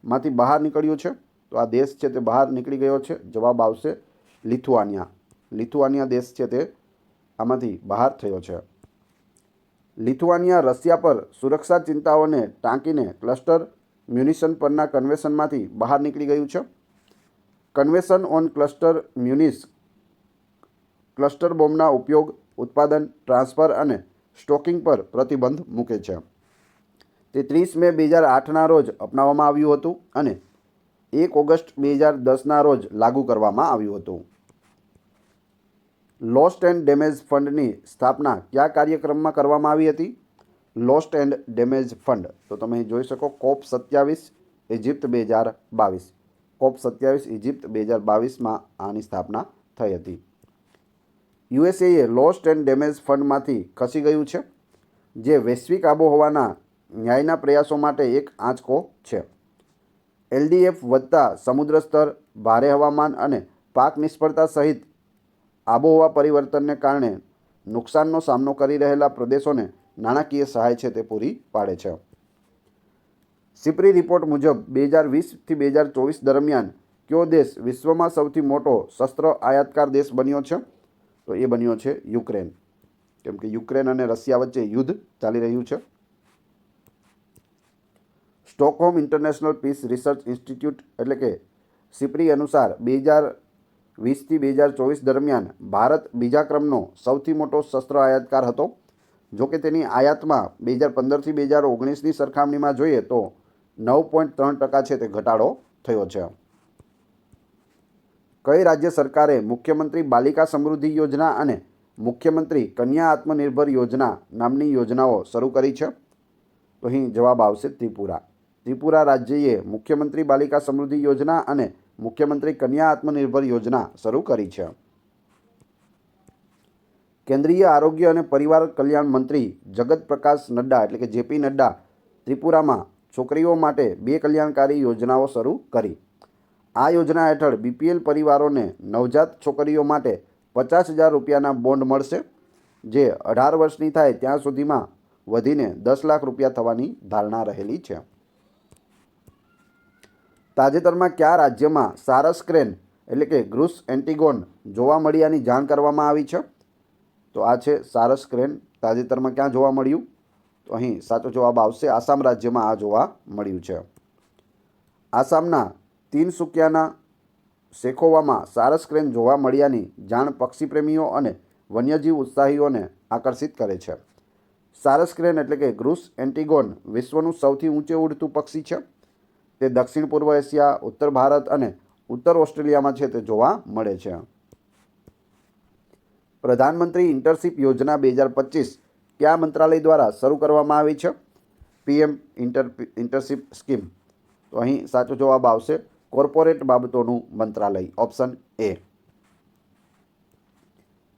માંથી બહાર નીકળ્યું છે? તો આ દેશ છે તે બહાર નીકળી ગયો છે. જવાબ આવશે લિથુઆનિયા. લિથુઆનિયા દેશ છે તે આમાંથી બહાર થયો છે. લિથુઆનિયા રશિયા પર સુરક્ષા ચિંતાઓને ટાંકીને ક્લસ્ટર મ્યુનિશન પરના કન્વેન્શનમાંથી બહાર નીકળી ગયું છે. કન્વેન્શન ઓન ક્લસ્ટર મ્યુનિસ ક્લસ્ટર બોમ્બના ઉપયોગ, ઉત્પાદન, ટ્રાન્સફર અને સ્ટોકિંગ પર પ્રતિબંધ મૂકે છે. તે 30 મે 2008ના રોજ અપનાવવામાં આવ્યું હતું અને 1 ઓગસ્ટ 2010ના રોજ લાગુ કરવામાં આવ્યું હતું. લોસ્ટ એન્ડ ડેમેજ ફંડની સ્થાપના કયા કાર્યક્રમમાં કરવામાં આવી હતી? લોસ્ટ એન્ડ ડેમેજ ફંડ, તો તમે અહીં જોઈ શકો, COP27 ઇજિપ્ત 2022. COP27 ઇજિપ્ત 2022માં આની સ્થાપના થઈ હતી. USAએ લોસ્ટ એન્ડ ડેમેજ ફંડમાંથી ખસી ગયું છે, જે વૈશ્વિક આબોહવાના ન્યાયના પ્રયાસો માટે એક આંચકો છે. LDF વધતા સમુદ્ર સ્તર, ભારે હવામાન અને પાક નિષ્ફળતા સહિત આબોહવા પરિવર્તનને કારણે નુકસાનનો સામનો કરી રહેલા પ્રદેશોને નાણાકીય સહાય છે તે પૂરી પાડે છે. સિપ્રી રિપોર્ટ મુજબ 2020થી 2024 દરમિયાન કયો દેશ વિશ્વમાં સૌથી મોટો શસ્ત્ર આયાતકાર દેશ બન્યો છે? તો એ બન્યો છે યુક્રેન, કેમ કે યુક્રેન અને રશિયા વચ્ચે યુદ્ધ ચાલી રહ્યું છે. Stockholm International Peace Research Institute એટલે કે સિપ્રી અનુસાર 2020થી 2024 દરમિયાન ભારત બીજા ક્રમનો સૌથી મોટો શસ્ત્ર આયાતકાર હતો. જોકે તેની આયાતમાં 2015થી 2019ની સરખામણીમાં જોઈએ તો 9.3% છે તે ઘટાડો થયો છે. કઈ રાજ્ય સરકારે મુખ્યમંત્રી બાલિકા સમૃદ્ધિ યોજના અને મુખ્યમંત્રી કન્યા આત્મનિર્ભર યોજના નામની યોજનાઓ શરૂ કરી છે? તો અહીં જવાબ આવશે ત્રિપુરા. ત્રિપુરા રાજ્યએ મુખ્યમંત્રી બાલિકા સમૃદ્ધિ યોજના અને મુખ્યમંત્રી કન્યા આત્મનિર્ભર યોજના શરૂ કરી છે. કેન્દ્રીય આરોગ્ય અને પરિવાર કલ્યાણ મંત્રી જગત પ્રકાશ નડ્ડા એટલે કે JP નડ્ડા ત્રિપુરામાં છોકરીઓ માટે 2 કલ્યાણકારી યોજનાઓ શરૂ કરી. આ યોજના હેઠળ BPL પરિવારોને નવજાત છોકરીઓ માટે ₹50,000ના બોન્ડ મળશે, જે 18 વર્ષની થાય ત્યાં સુધીમાં વધીને ₹10 લાખ થવાની ધારણા રહેલી છે. તાજેતરમાં કયા રાજ્યમાં સારસ ક્રેન એટલે કે ગ્રુસ એન્ટિગોન જોવા મળ્યાની જાણ કરવામાં આવી છે? તો આ છે સારસ ક્રેન. તાજેતરમાં ક્યાં જોવા મળ્યું? તો અહીં સાચો જવાબ આવશે આસામ રાજ્યમાં આ જોવા મળ્યું છે. આસામના તિનસુકિયાના શેખોવામાં સારસ ક્રેન જોવા મળ્યાની જાણ પક્ષીપ્રેમીઓ અને વન્યજીવ ઉત્સાહીઓને આકર્ષિત કરે છે. સારસ ક્રેન એટલે કે ગ્રુસ એન્ટિગોન વિશ્વનું સૌથી ઊંચે ઉડતું પક્ષી છે. તે દક્ષિણ પૂર્વ એશિયા, ઉત્તર ભારત અને ઉત્તર ઓસ્ટ્રેલિયામાં છે તે જોવા મળે છે. પ્રધાનમંત્રી ઇન્ટર્નશીપ યોજના 2025 કયા મંત્રાલય દ્વારા શરૂ કરવામાં આવી છે? PM internship scheme. તો અહીં સાચો જવાબ આવશે કોર્પોરેટ બાબતોનું મંત્રાલય, ઓપ્શન એ.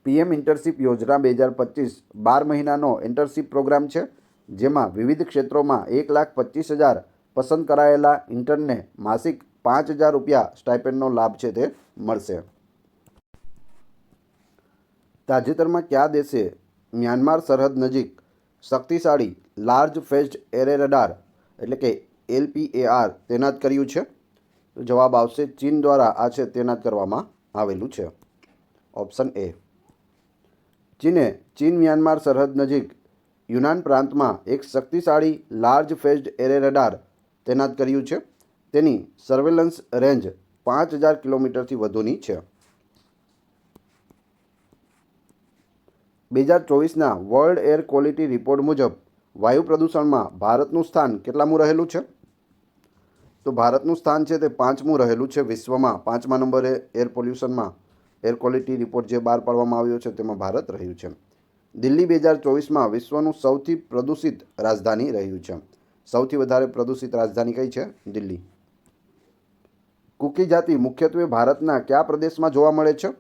પીએમ ઇન્ટર્નશીપ યોજના 2025 12 મહિનાનો ઇન્ટર્નશીપ પ્રોગ્રામ છે, જેમાં વિવિધ ક્ષેત્રોમાં 1,25,000 પસંદ કરાયેલા ઇન્ટર્નને માસિક 5,000 રૂપિયા સ્ટાઇપેન્ડનો લાભ છે તે મળશે. તાજેતરમાં કયા દેશે મ્યાનમાર સરહદ નજીક શક્તિશાળી લાર્જ ફેઝડ એરે રડાર એટલે કે LPAR તૈનાત કર્યું છે? તો જવાબ આવશે ચીન દ્વારા આ છે તૈનાત કરવામાં આવેલું છે, ઓપ્શન એ. ચીને ચીન મ્યાનમાર સરહદ નજીક યુનાન પ્રાંતમાં એક શક્તિશાળી લાર્જ ફેઝડ એરે રડાર તૈનાત કર્યું છે. તેની સર્વેલન્સ રેન્જ 5,000 કિલોમીટરથી વધુની છે. 2024ના વર્લ્ડ એર ક્વોલિટી રિપોર્ટ મુજબ વાયુ પ્રદૂષણમાં ભારતનું સ્થાન કેટલામું રહેલું છે? તો ભારતનું સ્થાન છે તે 5મું રહેલું છે વિશ્વમાં. 5મા નંબરે એર પોલ્યુશનમાં એર ક્વોલિટી રિપોર્ટ જે બહાર પાડવામાં આવ્યો છે તેમાં ભારત રહ્યું છે. દિલ્હી 2024માં વિશ્વનું સૌથી પ્રદૂષિત રાજધાની રહ્યું છે. સૌથી વધારે પ્રદૂષિત રાજધાની કઈ છે? દિલ્હી. કુકી જાતિ મુખ્યત્વે ભારતના કયા પ્રદેશમાં જોવા મળે છે?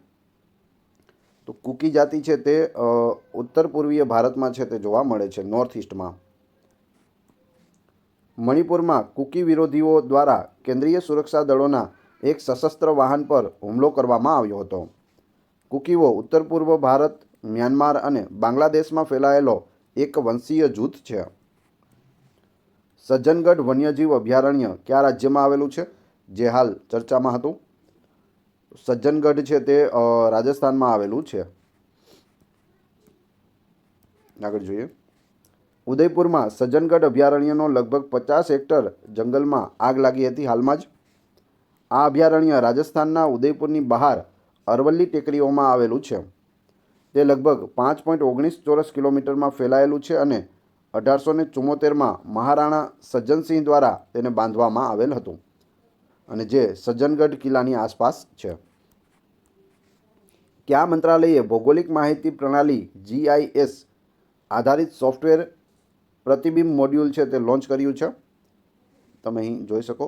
તો કુકી જાતિ છે તે ઉત્તર પૂર્વીય ભારતમાં છે તે જોવા મળે છે, નોર્થ ઇસ્ટમાં. મણિપુરમાં કુકી વિરોધીઓ દ્વારા કેન્દ્રીય સુરક્ષા દળોના એક સશસ્ત્ર વાહન પર હુમલો કરવામાં આવ્યો હતો. કુકીઓ ઉત્તર પૂર્વ ભારત, મ્યાનમાર અને બાંગ્લાદેશમાં ફેલાયેલો એક વંશીય જૂથ છે. સજ્જનગઢ વન્યજીવ અભયારણ્ય કયા રાજ્યમાં આવેલું છે, જે હાલ ચર્ચામાં હતું? સજ્જનગઢ છે તે રાજસ્થાનમાં આવેલું છે. આગળ જોઈએ. ઉદયપુરમાં સજ્જનગઢ અભયારણ્યનો લગભગ 50 હેક્ટર જંગલમાં આગ લાગી હતી હાલમાં જ. આ અભયારણ્ય રાજસ્થાનના ઉદયપુરની બહાર અરવલ્લી ટેકરીઓમાં આવેલું છે. તે લગભગ 5.19 ચોરસ કિલોમીટરમાં ફેલાયેલું છે અને 1874માં મહારાણા સજ્જનસિંહ દ્વારા તેને બાંધવામાં આવેલ હતું અને જે સજ્જનગઢ કિલ્લાની આસપાસ છે. કયા મંત્રાલયે ભૌગોલિક માહિતી પ્રણાલી GIS આધારિત સોફ્ટવેર પ્રતિબિંબ મોડ્યુલ છે તે લોન્ચ કર્યું છે? તમે અહીં જોઈ શકો.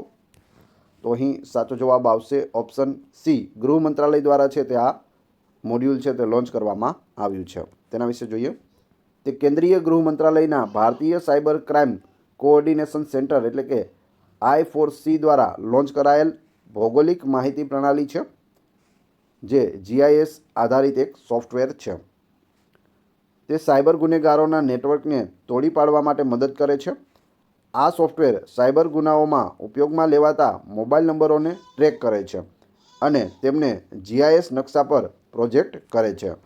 તો અહીં સાચો જવાબ આવશે ઓપ્શન સી. ગૃહ મંત્રાલય દ્વારા છે તે આ મોડ્યુલ છે તે લોન્ચ કરવામાં આવ્યું છે. તેના વિશે જોઈએ. તે કેન્દ્રીય ગૃહ મંત્રાલયના ભારતીય સાયબર ક્રાઇમ કોઓર્ડિનેશન સેન્ટર એટલે કે I4C દ્વારા લોન્ચ કરાયેલ ભૌગોલિક માહિતી પ્રણાલી છે, જે GIS આધારિત એક સોફ્ટવેર છે. તે સાયબર ગુનેગારોના નેટવર્કને તોડી પાડવા માટે મદદ કરે છે. આ સોફ્ટવેર સાયબર ગુનાઓમાં ઉપયોગમાં લેવાતા મોબાઈલ નંબરોને ટ્રેક કરે છે અને તેમને GIS નકશા પર પ્રોજેક્ટ કરે છે.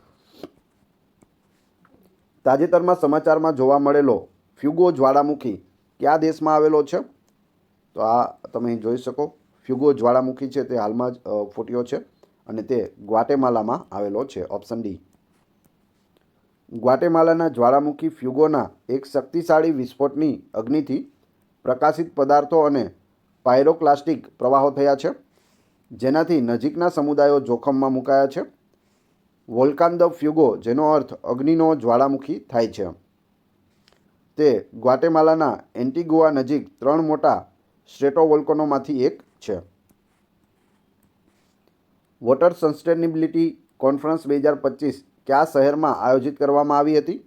તાજેતરમાં સમાચારમાં જોવા મળેલો ફ્યુગો જ્વાળામુખી કયા દેશમાં આવેલો છે? તો આ તમે અહીં જોઈ શકો. ફ્યુગો જ્વાળામુખી છે તે હાલમાં જ ફૂટ્યો છે અને તે ગ્વાટેમાલામાં આવેલો છે, ઓપ્શન ડી. ગ્વાટેમાલાના જ્વાળામુખી ફ્યુગોના એક શક્તિશાળી વિસ્ફોટની અગ્નિથી પ્રકાશિત પદાર્થો અને પાયરોક્લાસ્ટિક પ્રવાહો થયા છે, જેનાથી નજીકના સમુદાયો જોખમમાં મુકાયા છે. વોલ્કાન દ ફ્યુગો, જેનો અર્થ અગ્નિનો જ્વાળામુખી થાય છે, તે ગ્વાટેમાલાના એન્ટીગુઆ નજીક 3 મોટા સ્ટ્રેટોવોલ્કેનોમાંથી એક છે. વોટર સસ્ટેનેબિલિટી કોન્ફરન્સ 2025 કયા શહેરમાં આયોજિત કરવામાં આવી હતી?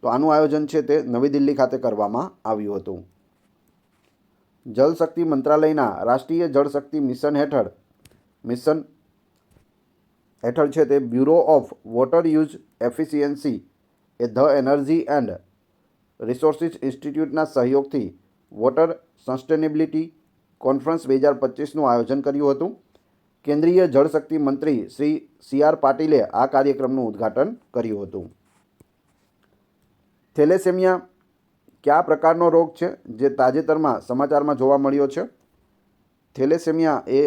તો આનું આયોજન છે તે નવી દિલ્હી ખાતે કરવામાં આવ્યું હતું. જલશક્તિ મંત્રાલયના રાષ્ટ્રીય જળશક્તિ મિશન હેઠળ છે તે bureau of water use efficiency એ ધ એનર્જી એન્ડ રિસોર્સિસ ઇન્સ્ટિટ્યૂટના સહયોગથી વોટર સસ્ટેનેબિલિટી કોન્ફરન્સ 2025નું આયોજન કર્યું હતું. કેન્દ્રીય જળશક્તિ મંત્રી શ્રી CR પાટીલે આ કાર્યક્રમનું ઉદ્ઘાટન કર્યું હતું. થેલેસેમિયા કયા પ્રકારનો રોગ છે જે તાજેતરમાં સમાચારમાં જોવા મળ્યો છે? થેલેસેમિયા એ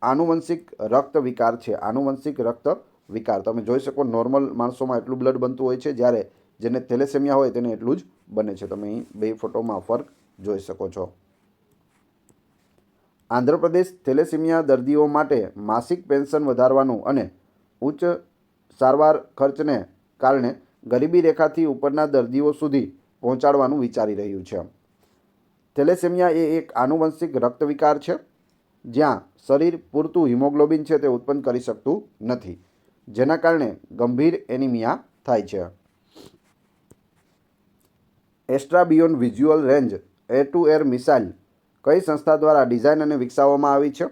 આનુવંશિક રક્ત વિકાર છે. આનુવંશિક રક્ત વિકાર. તમે જોઈ શકો નોર્મલ માણસોમાં એટલું બ્લડ બનતું હોય છે, જ્યારે જેને થેલેસેમિયા હોય તેને એટલું જ બને છે. તમે અહીં બે ફોટોમાં ફરક જોઈ શકો છો. આંધ્રપ્રદેશ થેલેસેમિયા દર્દીઓ માટે માસિક પેન્શન વધારવાનું અને ઉચ્ચ સારવાર ખર્ચને કારણે ગરીબી રેખાથી ઉપરના દર્દીઓ સુધી પહોંચાડવાનું વિચારી રહ્યું છે. થેલેસેમિયા એ એક આનુવંશિક રક્ત વિકાર છે જ્યાં શરીર પૂરતું હિમોગ્લોબિન છે તે ઉત્પન્ન કરી શકતું નથી, જેના કારણે ગંભીર એનિમિયા થાય છે. Astra beyond visual range air to air missile કઈ સંસ્થા દ્વારા ડિઝાઇન અને વિકસાવવામાં આવી છે?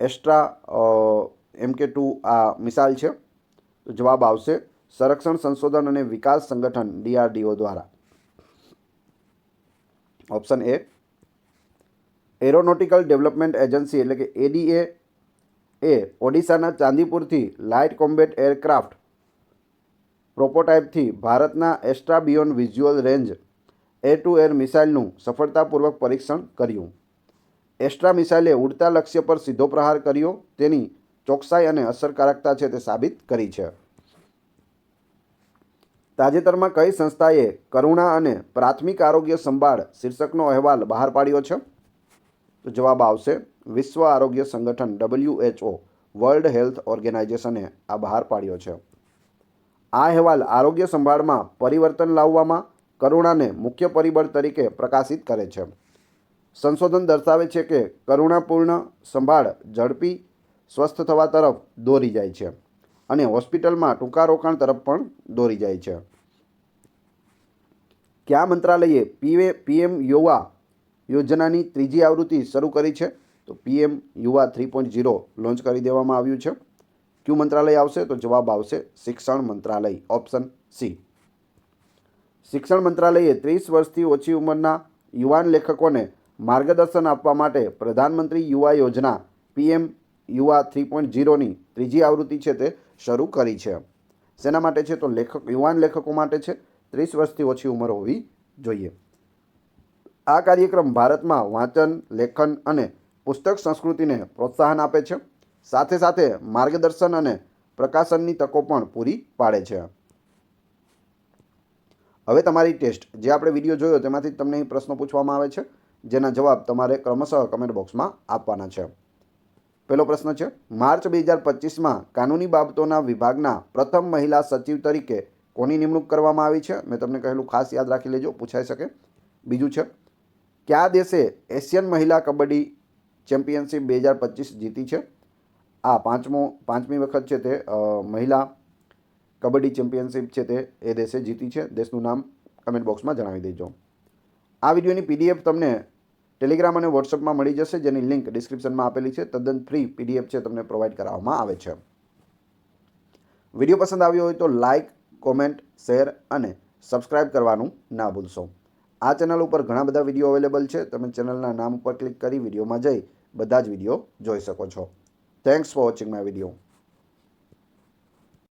એસ્ટ્રા MK2 આ મિસાઇલ છે. તો જવાબ આવશે સંરક્ષણ સંશોધન અને વિકાસ સંગઠન DRDO દ્વારા. Option A. Aeronautical development agency એટલે કે ADA એ ઓડિશાના ચાંદીપુરથી લાઇટ કોમ્બેટ એરક્રાફ્ટ પ્રોટોટાઇપથી ભારતના Astra beyond visual range air to air મિસાઇલનું સફળતાપૂર્વક પરીક્ષણ કર્યું. એસ્ટ્રા મિસાઇલે ઉડતા લક્ષ્ય પર સીધો પ્રહાર કર્યો, તેની ચોકસાઈ અને અસરકારકતા છે તે સાબિત કરી છે. તાજેતરમાં કઈ સંસ્થાએ કરુણા અને પ્રાથમિક આરોગ્ય સંભાળ શીર્ષકનો અહેવાલ બહાર પાડ્યો છે? તો જવાબ આવશે વિશ્વ આરોગ્ય સંગઠન WHO વર્લ્ડ હેલ્થ ઓર્ગેનાઇઝેશને આ બહાર પાડ્યો છે. આ અહેવાલ આરોગ્ય સંભાળમાં પરિવર્તન લાવવામાં કરુણાને મુખ્ય પરિબળ તરીકે પ્રકાશિત કરે છે. સંશોધન દર્શાવે છે કે કરુણાપૂર્ણ સંભાળ ઝડપી સ્વસ્થ થવા તરફ દોરી જાય છે અને હોસ્પિટલમાં ટૂંકા રોકાણ તરફ પણ દોરી જાય છે. કયા મંત્રાલયે PM યુવા યોજનાની ત્રીજી આવૃત્તિ શરૂ કરી છે? તો PM યુવા 3.0 લોન્ચ કરી દેવામાં આવ્યું છે. કયું મંત્રાલય આવશે? તો જવાબ આવશે શિક્ષણ મંત્રાલય. Option C. શિક્ષણ મંત્રાલયે 30 વર્ષથી ઓછી ઉંમરના યુવાન લેખકોને માર્ગદર્શન આપવા માટે પ્રધાનમંત્રી યુવા યોજના PM યુવા 3.0ની ત્રીજી આવૃત્તિ છે તે શરૂ કરી છે. શેના માટે છે? તો યુવાન લેખકો માટે છે. 30 વર્ષથી ઓછી ઉંમર હોવી જોઈએ. આ કાર્યક્રમ ભારતમાં વાંચન, લેખન અને પુસ્તક સંસ્કૃતિને પ્રોત્સાહન આપે છે, સાથે સાથે માર્ગદર્શન અને પ્રકાશનની તકો પણ પૂરી પાડે છે. હવે તમારી ટેસ્ટ, જે આપણે વિડીયો જોયો તેમાંથી તમને પ્રશ્નો પૂછવામાં આવે છે, જેના જવાબ તમારે ક્રમશઃ કમેન્ટ બોક્સમાં આપવાના છે. પહેલો પ્રશ્ન છે, માર્ચ 2025માં કાનૂની બાબતોના વિભાગના પ્રથમ મહિલા સચિવ તરીકે કોની નિમણૂક કરવામાં આવી છે? મેં તમને કહેલું ખાસ યાદ રાખી લેજો, પૂછાઈ શકે. બીજું છે, કયા દેશે એશિયન મહિલા કબડ્ડી ચેમ્પિયનશિપ 2025 જીતી છે? આ પાંચમી વખત છે તે મહિલા કબડ્ડી ચેમ્પિયનશિપ છે તે એ દેશે જીતી છે. દેશનું નામ કમેન્ટ બોક્સમાં જણાવી દેજો. આ વિડીયોની PDF તમને ટેલિગ્રામ અને વોટ્સઅપમાં મળી જશે, જેની લિંક ડિસ્ક્રિપ્શનમાં આપેલી છે. તદ્દન ફ્રી PDF છે તમને પ્રોવાઈડ કરાવવામાં આવે છે. વિડીયો પસંદ આવ્યો હોય તો લાઇક, કોમેન્ટ, શેર અને સબસ્ક્રાઈબ કરવાનું ના ભૂલશો. આ ચેનલ ઉપર ઘણા બધા વિડીયો અવેલેબલ છે. તમે ચેનલના નામ ઉપર ક્લિક કરી વિડીયોમાં જઈ બધા જ વિડીયો જોઈ શકો છો. Thanks for watching my video.